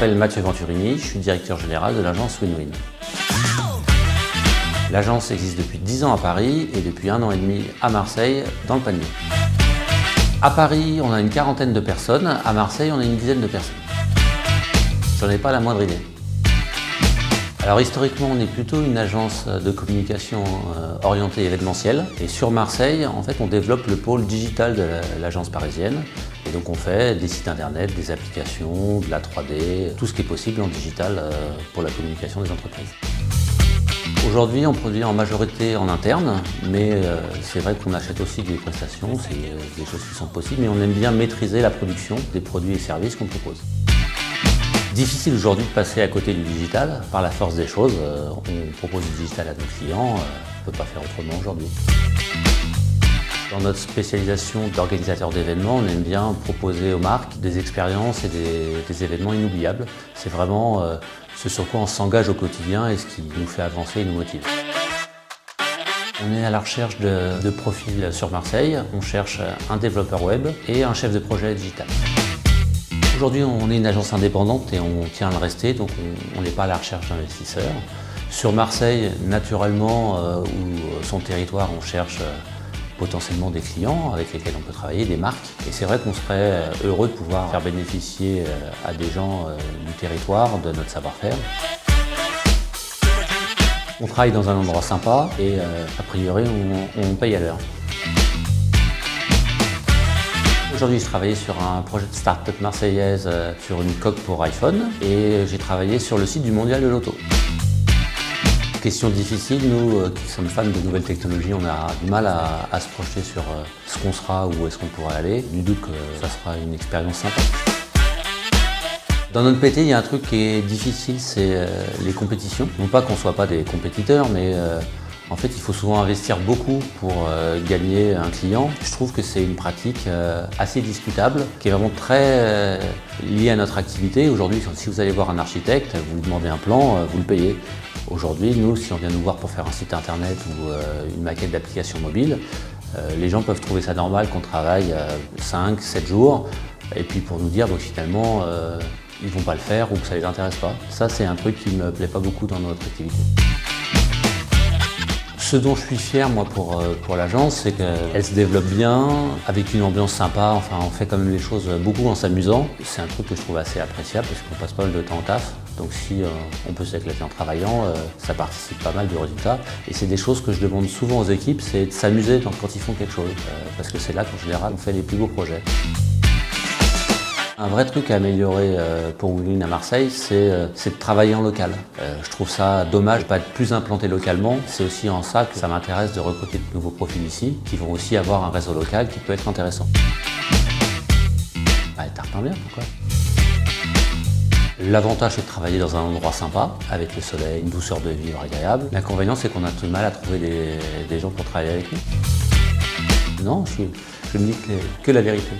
m'appelle Mathieu Venturini, je suis directeur général de l'agence Win-Win. L'agence existe depuis 10 ans à Paris et depuis 1 an et demi à Marseille, dans le panier. À Paris, on a une quarantaine de personnes, à Marseille, on a une dizaine de personnes. J'en ai pas la moindre idée. Alors historiquement, on est plutôt une agence de communication orientée événementielle. Et sur Marseille, en fait, on développe le pôle digital de l'agence parisienne. Et donc on fait des sites internet, des applications, de la 3D, tout ce qui est possible en digital pour la communication des entreprises. Aujourd'hui, on produit en majorité en interne, mais c'est vrai qu'on achète aussi des prestations, c'est des choses qui sont possibles, mais on aime bien maîtriser la production des produits et services qu'on propose. Difficile aujourd'hui de passer à côté du digital, par la force des choses. On propose du digital à nos clients, on ne peut pas faire autrement aujourd'hui. Dans notre spécialisation d'organisateur d'événements, on aime bien proposer aux marques des expériences et des événements inoubliables. C'est vraiment ce sur quoi on s'engage au quotidien et ce qui nous fait avancer et nous motive. On est à la recherche de profils sur Marseille. On cherche un développeur web et un chef de projet digital. Aujourd'hui, on est une agence indépendante et on tient à le rester, donc on n'est pas à la recherche d'investisseurs. Sur Marseille, naturellement, ou son territoire, on cherche potentiellement des clients avec lesquels on peut travailler, des marques. Et c'est vrai qu'on serait heureux de pouvoir faire bénéficier à des gens du territoire de notre savoir-faire. On travaille dans un endroit sympa et a priori, on paye à l'heure. Aujourd'hui, je travaillais sur un projet de start-up marseillaise sur une coque pour iPhone et j'ai travaillé sur le site du Mondial de l'Auto. Question difficile, nous qui sommes fans de nouvelles technologies, on a du mal à se projeter sur ce qu'on sera, où est-ce qu'on pourra aller. Du doute que ça sera une expérience sympa. Dans notre PT, il y a un truc qui est difficile, c'est les compétitions. Non pas qu'on ne soit pas des compétiteurs, mais en fait, il faut souvent investir beaucoup pour gagner un client. Je trouve que c'est une pratique assez discutable, qui est vraiment très liée à notre activité. Aujourd'hui, si vous allez voir un architecte, vous lui demandez un plan, vous le payez. Aujourd'hui, nous, si on vient nous voir pour faire un site internet ou une maquette d'application mobile, les gens peuvent trouver ça normal qu'on travaille 5-7 jours, et puis pour nous dire donc finalement, ils ne vont pas le faire ou que ça ne les intéresse pas. Ça, c'est un truc qui ne me plaît pas beaucoup dans notre activité. Ce dont je suis fier, moi, pour l'agence, c'est qu'elle se développe bien, avec une ambiance sympa. Enfin, on fait quand même les choses beaucoup en s'amusant. C'est un truc que je trouve assez appréciable parce qu'on passe pas mal de temps au taf. Donc si on peut s'éclater en travaillant, ça participe pas mal du résultat. Et c'est des choses que je demande souvent aux équipes, c'est de s'amuser quand ils font quelque chose. Parce que c'est là qu'en général, on fait les plus beaux projets. Un vrai truc à améliorer pour Win-Win à Marseille, c'est de travailler en local. Je trouve ça dommage de ne pas être plus implanté localement. C'est aussi en ça que ça m'intéresse de recruter de nouveaux profils ici, qui vont aussi avoir un réseau local qui peut être intéressant. Bah, tartin bien, pourquoi? L'avantage, c'est de travailler dans un endroit sympa, avec le soleil, une douceur de vivre agréable. L'inconvénient, c'est qu'on a tout le mal à trouver des gens pour travailler avec nous. Non, je me dis que la vérité.